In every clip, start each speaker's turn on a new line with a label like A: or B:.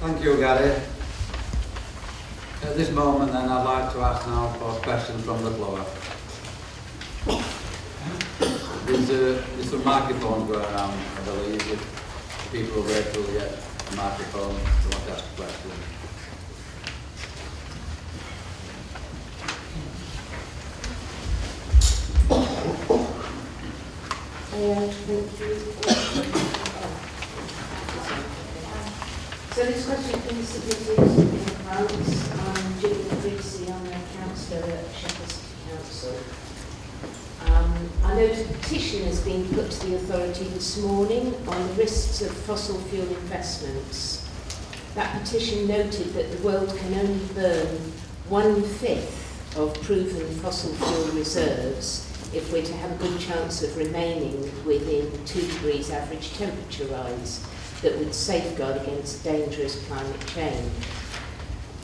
A: Thank you, Gary. At this moment then I'd like to ask now for questions from the floor. There's some microphones going around, I believe, if people will wait till they get a microphone to want to ask a question.
B: So this question has been submitted in advance. I'm Julie Creasy, I'm a councillor at Sheffield City Council. I note a petition has been put to the authority this morning on the risks of fossil fuel investments. That petition noted that the world can only burn 1/5 of proven fossil fuel reserves if we're to have a good chance of remaining within 2 degrees average temperature rise that would safeguard against dangerous climate change.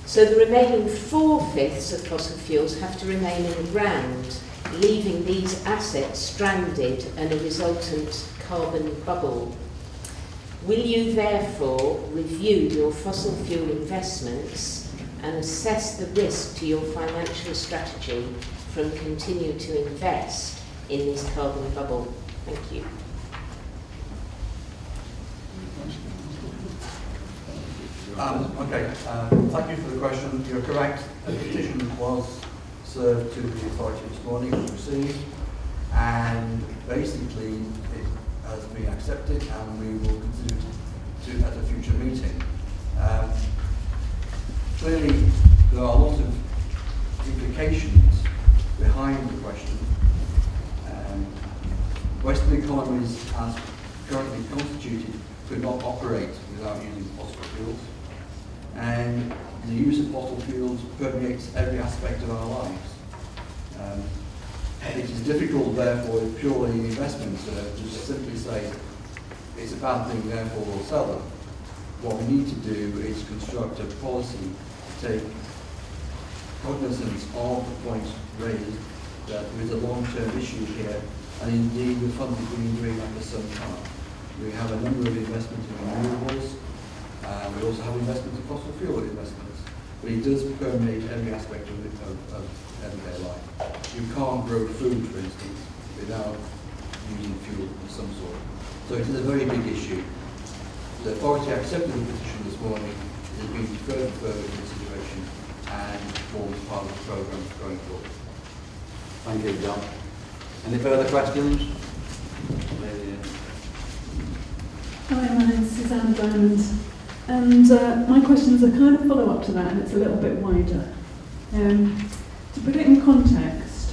B: So the remaining 4/5 of fossil fuels have to remain in the ground, leaving these assets stranded and a resultant carbon bubble. Will you therefore review your fossil fuel investments and assess the risk to your financial strategy from continuing to invest in this carbon bubble? Thank you.
C: Thank you for the question. You're correct. A petition was served to the authority this morning, was received, and basically it has been accepted, and we will consider it at a future meeting. Clearly, there are a lot of implications behind the question. Western economies, as currently constituted, could not operate without using fossil fuels. And the use of fossil fuels permeates every aspect of our lives. It is difficult, therefore, purely in investments to simply say it's a bad thing, therefore we'll sell them. What we need to do is construct a policy to take cognizance of the point raised that there is a long-term issue here, and indeed the fund has been doing that for some time. We have a number of investments in renewables. We also have investments in fossil fuel investments, but it does permeate every aspect of everyday life. You can't grow food, for instance, without using fuel of some sort. So it is a very big issue. The authority accepted the petition this morning. It has been deferred for further consideration and forms part of the programme going forward.
A: Thank you, John. Any further questions?
D: Hi, my name is Suzanne Diamond, and my questions are kind of follow-up to that, and it's a little bit wider. To put it in context,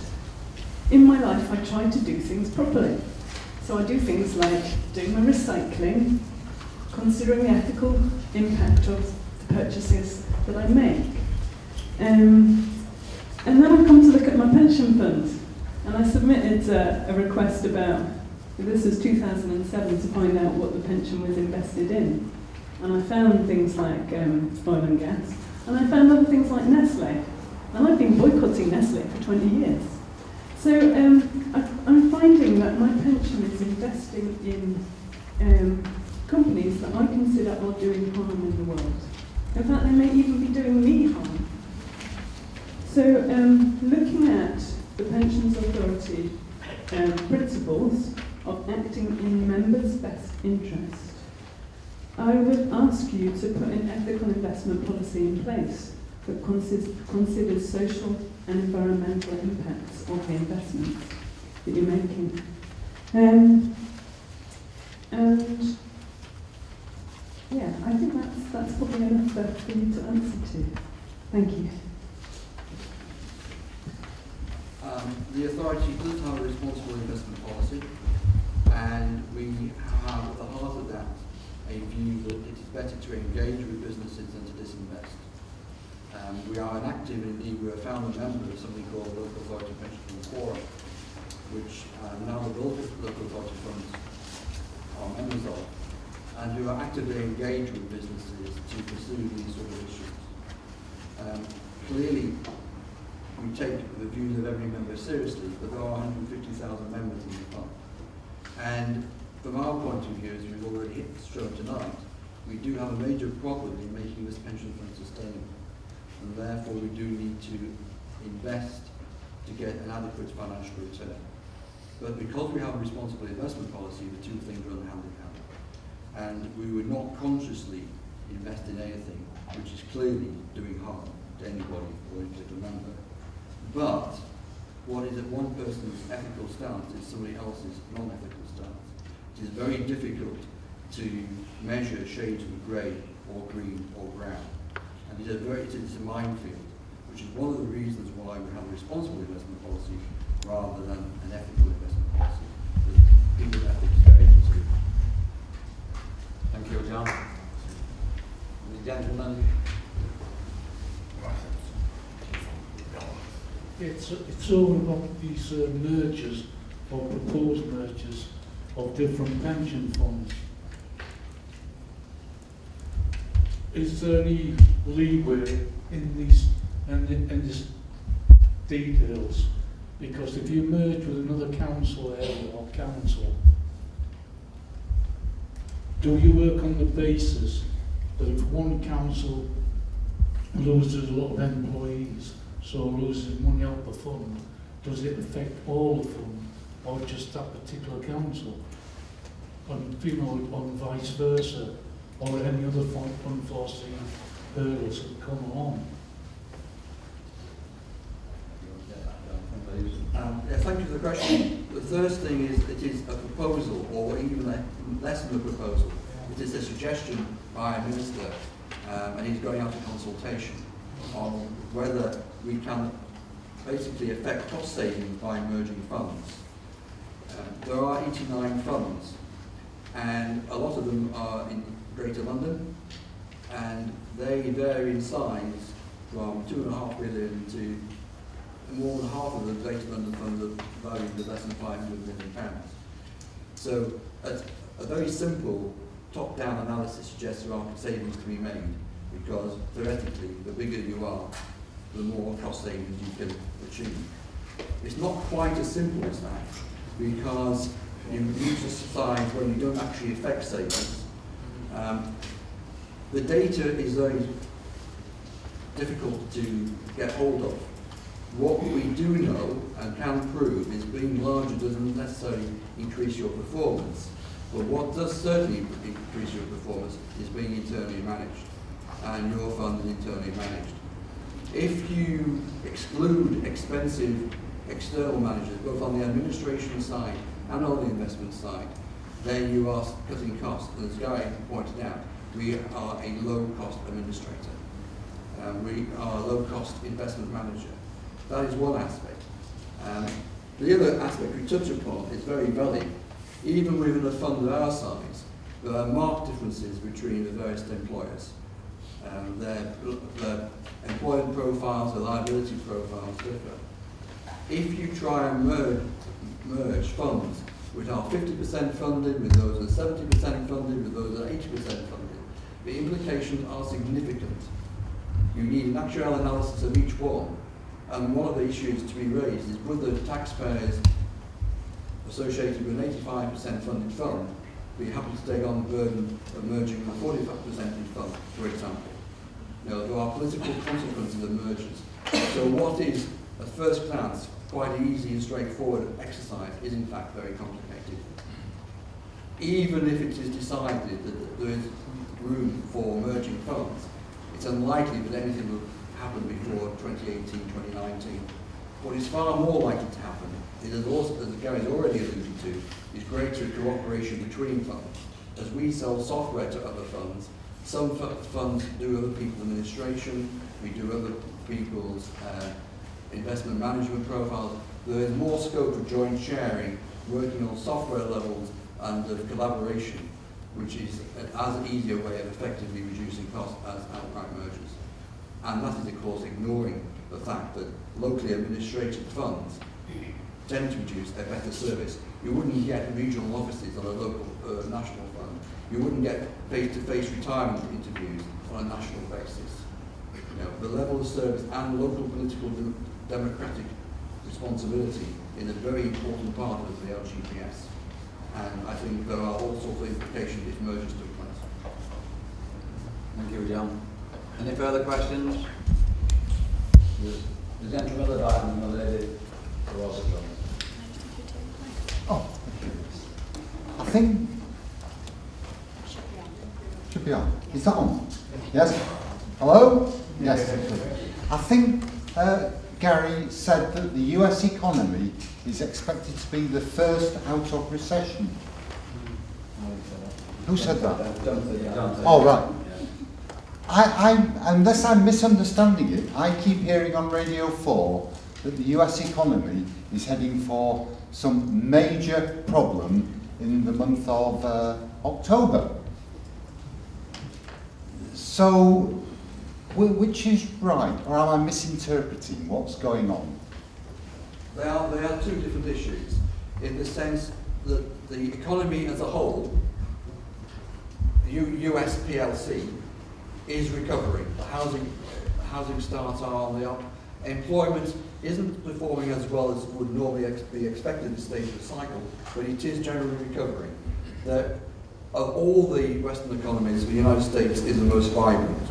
D: in my life I try to do things properly. So I do things like doing my recycling, considering the ethical impact of the purchases that I make. And then I come to look at my pension fund, and I submitted a request about, this was 2007, to find out what the pension was invested in. And I found things like oil and gas, and I found other things like Nestle. And I've been boycotting Nestle for 20 years. So I'm finding that my pension is investing in companies that I consider are doing harm in the world. In fact, they may even be doing me harm. So looking at the Pensions Authority principles of acting in members' best interest, I would ask you to put an ethical investment policy in place that considers social and environmental impacts of the investments that you're making. And yeah, I think that's probably enough for you to answer to. Thank you.
C: The authority does have a responsible investment policy, and we have at the heart of that a view that it is better to engage with businesses than to disinvest. We are an active, indeed, we're a founder member of something called Local Authority Pension Fund Forum, which now the local authority funds are members of, and who are actively engaged with businesses to pursue these sort of issues. Clearly, we take the views of every member seriously, but there are 150,000 members in the fund. And from our point of view, as we've already shown tonight, we do have a major problem in making and therefore we do need to invest to get an adequate financial return. But because we have a responsible investment policy, the two things run hand in hand. And we would not consciously invest in anything which is clearly doing harm to anybody or any particular member. But what is at one person's ethical stance is somebody else's non-ethical stance. It is very difficult to measure shades of grey or green or brown. And it is a minefield, which is one of the reasons why we have a responsible investment policy rather than an ethical investment policy. People's ethics vary.
A: Thank you, John. The gentleman.
E: It's all about these mergers or proposed mergers of different pension funds. Is there any leeway in these in this details? Because if you merge with another council area or council, do you work on the basis that if one council loses a lot of employees, so loses money out the fund, does it affect all the fund or just that particular council? And, on vice versa, or any other unforeseen hurdles that come along?
C: Thank you for the question. The first thing is it is a proposal, or even less than a proposal. It is a suggestion by a minister, and he's going out to consultation on whether we can basically affect cost savings by merging funds. There are 89 funds, and a lot of them are in Greater London, and they vary in size from 2.5 million to more than half of the Greater London funds are valued at less than £500 million. So a very simple top-down analysis suggests there are savings to be made, because theoretically the bigger you are, the more cost savings you can achieve. It's not quite as simple as that, because you use a size when you don't actually affect savings. The data is very difficult to get hold of. What we do know and can prove is being larger doesn't necessarily increase your performance, but what does certainly increase your performance is being internally managed, and your fund is internally managed. If you exclude expensive external managers, both on the administration side and on the investment side, then you are cutting costs. And as Guy pointed out, we are a low-cost administrator. We are a low-cost investment manager. That is one aspect. The other aspect we touch upon is very valid. Even within a fund of our size, there are marked differences between the various employers. Their employment profiles, their liability profiles differ. If you try and merge funds which are 50% funded with those that are 70% funded with those that are 80% funded, the implications are significant. You need an actuarial analysis of each one. And one of the issues to be raised is, would the taxpayers associated with an 85% funded fund be happy to take on the burden of merging a 45% fund, for example? There are political consequences of mergers. So what is, at first glance, quite an easy and straightforward exercise is in fact very complicated. Even if it is decided that there is room for merging funds, it's unlikely that anything will happen before 2018, 2019. What is far more likely to happen is, as Gary's already alluded to, is greater cooperation between funds. As we sell software to other funds, some funds do other people's administration, we do other people's investment management profiles. There is more scope for joint sharing, working on software levels and collaboration, which is an easier way of effectively reducing costs as outright mergers. And that is, of course, ignoring the fact that locally administrated funds tend to produce a better service. You wouldn't get regional offices on a local national fund. You wouldn't get face-to-face retirement interviews on a national basis. The level of service and local political democratic responsibility is a very important part of the LGPS. And I think there are all sorts of implications if mergers took place.
A: Thank you, John. Any further questions? The gentleman at the back and the lady towards the front.
F: Oh, I think should be on. Is that on? Yes. Hello? Yes. I think Gary said that the US economy is expected to be the first out of recession. Who said that?
A: Johnson.
F: Oh, right. Unless I'm misunderstanding it, I keep hearing on Radio 4 that the US economy is heading for some major problem in the month of October. So, which is right, or am I misinterpreting what's going on?
C: They are two different issues, in the sense that the economy as a whole, US PLC, is recovering. The housing starts are on the up. Employment isn't performing as well as would normally be expected at this stage of the cycle, but it is generally recovering. Of all the Western economies, the United States is the most vibrant.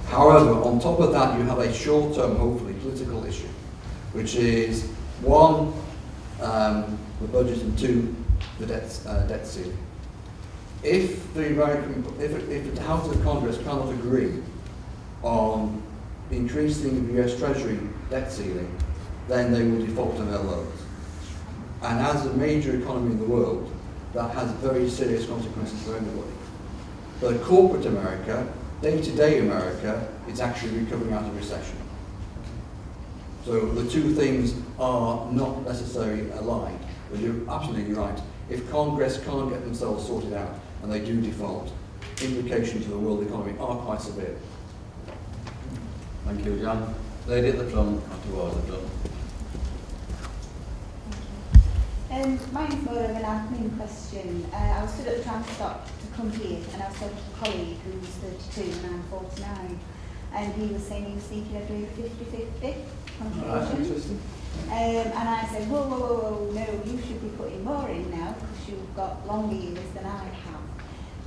C: However, on top of that, you have a short-term, hopefully, political issue, which is one, the budget, and two, the debt ceiling. If the House of Congress cannot agree on increasing the US Treasury debt ceiling, then they will default on their loans. And as a major economy in the world, that has very serious consequences for everybody. But corporate America, day-to-day America, is actually recovering out of recession. So the two things are not necessarily aligned, but you're absolutely right. If Congress can't get themselves sorted out and they do default, implications for the world economy are quite severe.
A: Thank you, John. Lady at the front, or towards the front.
G: Mine's more of an admin question. I was stood at the tram stop to come here, and I was talking to a colleague who was 32 and I'm 49, and he was saying he was thinking of doing 50-50 contribution. And I said, whoa, no, you should be putting more in now because you've got longer years than I have.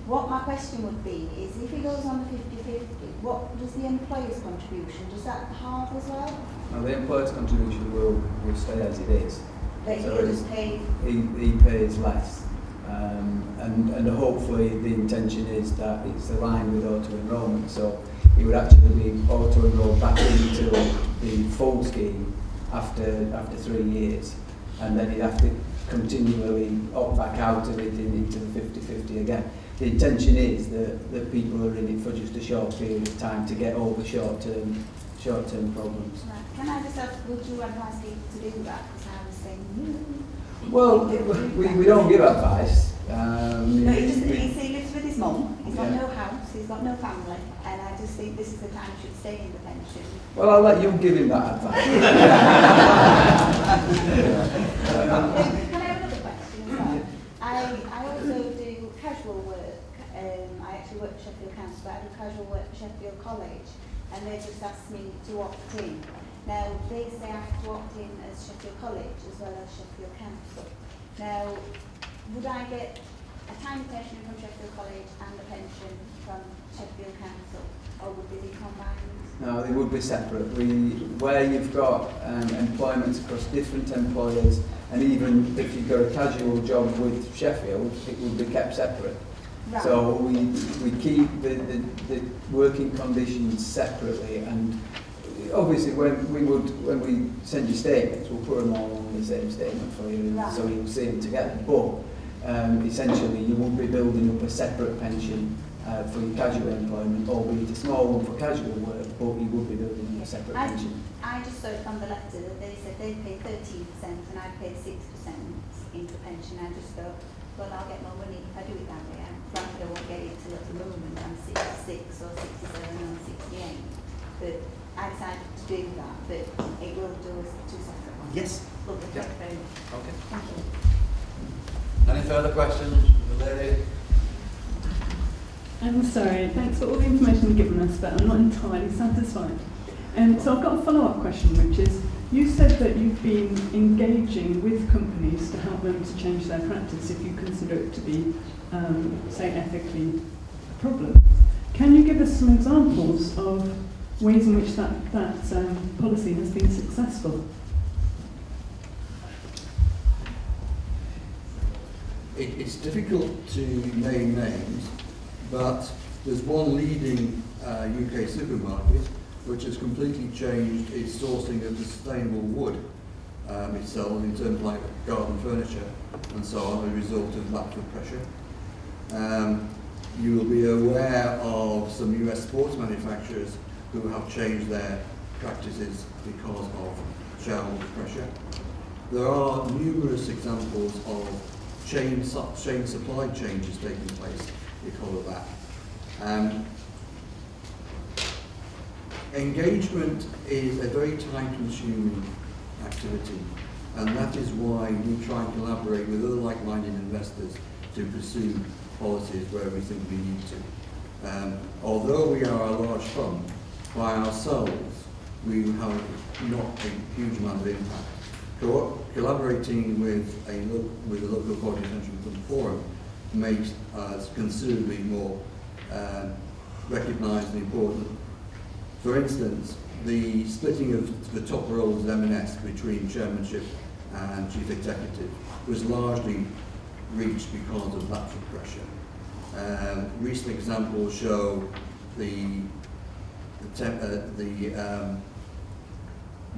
G: What my question would be is, if he goes on the 50-50, what does the employer's contribution, does that halve as well?
H: Now, the employer's contribution will stay as it is.
G: That
H: So
G: he'll just pay?
H: He pays less. And hopefully the intention is that it's aligned with auto-enrolment. So he would actually be auto-enrolled back into the full scheme after 3 years. And then he'd have to continually opt back out of it into the 50-50 again. The intention is that people are in it for just a short period of time to get over short-term problems.
G: Right. Can I just ask, would you advise people to do that? Because I was saying,
H: Well, we don't give advice.
G: no, he lives with his mum, he's got
H: Yeah.
G: no house, he's got no family, and I just think this is the time he should stay in the pension.
H: Well, I'll let you give him that advice.
G: Can I have another question as well? I also do casual work. I actually work for Sheffield Council, but I do casual work for Sheffield College, and they just asked me to opt in. Now, they say I have to opt in as Sheffield College as well as Sheffield Council. Now, would I get a tiny pension from Sheffield College and a pension from Sheffield Council, or would they be combined?
H: No, they would be separate. Where you've got employment across different employers, and even if you've got a casual job with Sheffield, it would be kept separate.
G: Right.
H: So we keep the working conditions separately, and obviously when we send you statements, we'll put them all on the same statement for you,
G: Right.
H: so you'll see them together. But essentially, you will be building up a separate pension for your casual employment, albeit a small one for casual work, but you will be building up a separate pension.
G: I just saw it on the letter that they said they pay 13% and I pay 6% into pension. I just thought, well, I'll get more money if I do it that way. Granted, I won't get it till at the moment I'm 66 or 67 or 68. But I decided to do that, but it will do us two separate ones.
C: Yes.
G: Lovely, thank you very much.
C: Okay.
G: Thank you.
A: Any further questions? The lady?
D: I'm sorry, thanks for all the information you've given us, but I'm not entirely satisfied. So I've got a follow-up question, which is, you said that you've been engaging with companies to help them to change their practice if you consider it to be, say, ethically a problem. Can you give us some examples of ways in which that policy has been successful.
C: It's difficult to name names, but there's one leading UK supermarket which has completely changed its sourcing of the sustainable wood it sells in terms of like garden furniture and so on, as a result of lateral pressure. You will be aware of some US sports manufacturers who have changed their practices because of shower pressure. There are numerous examples of chain supply changes taking place because of that. Engagement is a very time-consuming activity, and that is why we try and collaborate with other like-minded investors to pursue policies where we think we need to. Although we are a large fund, by ourselves we have not a huge amount of impact. Collaborating with a local quality pension fund forum makes us considerably more recognised and important. For instance, the splitting of the top roles of M&S between chairmanship and chief executive was largely reached because of lateral pressure. Recent examples show the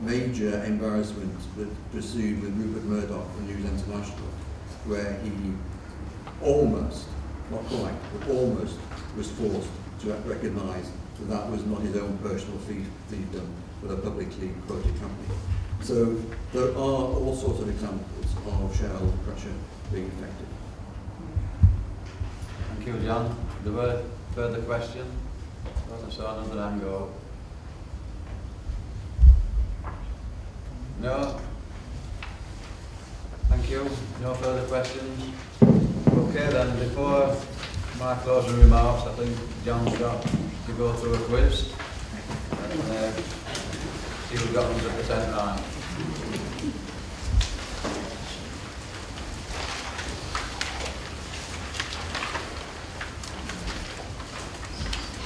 C: major embarrassment that pursued with Rupert Murdoch from News International, where he almost, not quite, but almost was forced to recognise that that was not his own personal fiefdom, but a publicly quoted company. So there are all sorts of examples of shareholder pressure being effective.
A: Thank you, John. There were further questions? I saw another hand go. No? Thank you. No further questions? Okay then, before my closing remarks, I think John's got to go through a quiz. And see who got 100% right.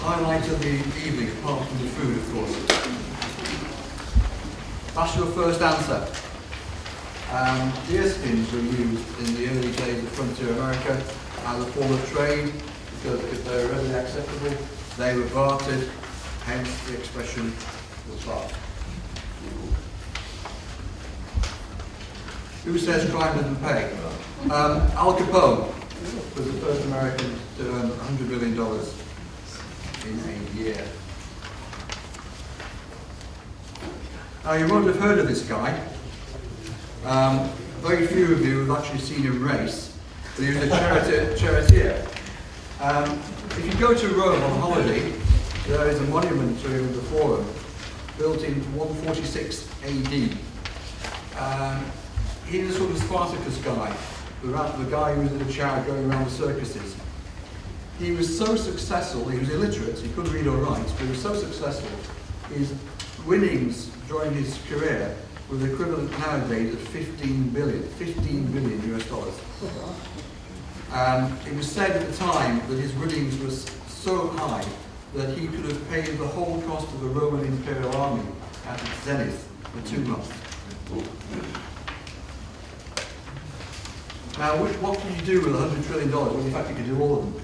C: Highlight of the evening, apart from the food, of course. That's your first answer. Deerskins were used in the early days of frontier America as a form of trade, because if they were readily acceptable, they were bartered, hence the expression was barter. Who says crime doesn't pay? Al Capone was the first American to earn $100 million in a year. Now you won't have heard of this guy. Very few of you have actually seen him race, but he was a charioteer. If you go to Rome on holiday, there is a monument to him in the Forum, built in 146 AD. He was a sort of Spartacus guy, the guy who was in a chariot going around the circuses. He was so successful, he was illiterate, he couldn't read or write, but he was so successful, his winnings during his career were the equivalent nowadays of 15 billion US dollars. It was said at the time that his winnings were so high that he could have paid the whole cost of the Roman Imperial Army at its zenith for 2 months. Now, what can you do with $100 trillion? Well, in fact, you could do all of them.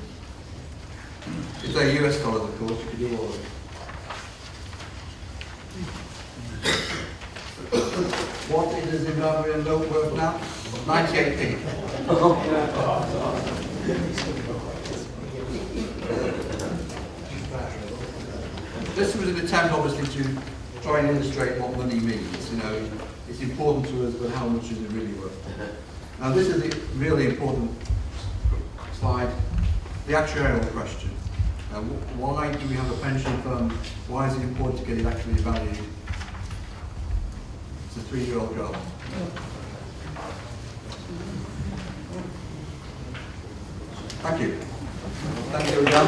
C: If they're US dollars, of course, you could do all of them. What is the Zimbabwean note worth now? 98p. This was an attempt, obviously, to try and illustrate what money means. You know, it's important to us, but how much is it really worth? Now, this is a really important slide. The actuarial question. Why do we have a pension fund? Why is it important to get it actually valued? It's a 3-year-old girl. Thank you. Thank you, John.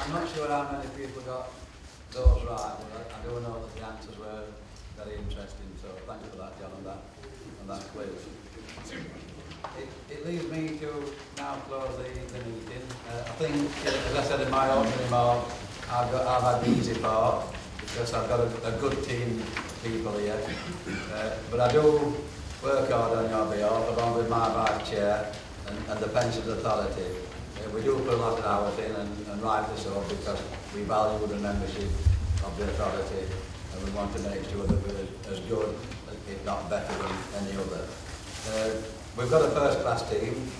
A: I'm not sure how many people got those right, but I do know that the answers were very interesting, so thank you for that, John, and that quiz. It leaves me to now close the meeting. think, as I said in my opening remark, I've had the easy part because I've got a good team of people here. But I do work hard on your behalf, along with my vice chair and the Pensions Authority. We do put a lot of hours in, and rightly so, because we value the membership of the authority, and we want to make sure that we're as good, if not better, than any other. We've got a first-class team,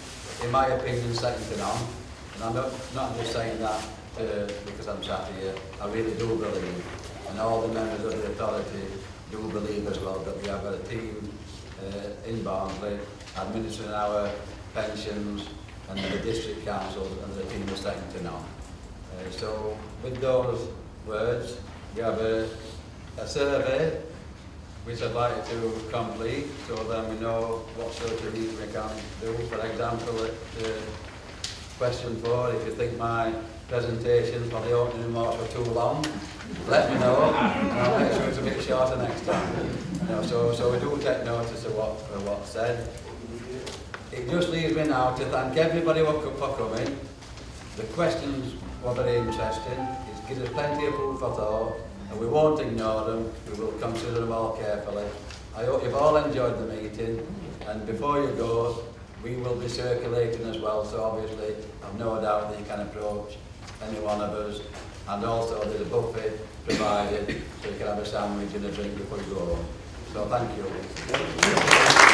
A: in my opinion, second to none, and I'm not just saying that because I'm sat here. I really do believe, and all the members of the authority do believe as well, that we have got a team in Barnsley administering our pensions and the district council, and the team is second to none. So with those words, we have a survey which I'd like to complete, so then we know what sort of things we can do. For example, at question 4, if you think my presentation for the opening remarks were too long, let me know, and I'll make sure it's a bit shorter next time. You know, so we do take notice of what's said. It just leaves me now to thank everybody for coming. The questions were very interesting. It gives us plenty of food for thought, and we won't ignore them. We will consider them all carefully. I hope you've all enjoyed the meeting, and before you go, we will be circulating as well, so obviously I've no doubt that you can approach any one of us, and also there's a buffet provided, so you can have a sandwich and a drink before you go home. So thank you.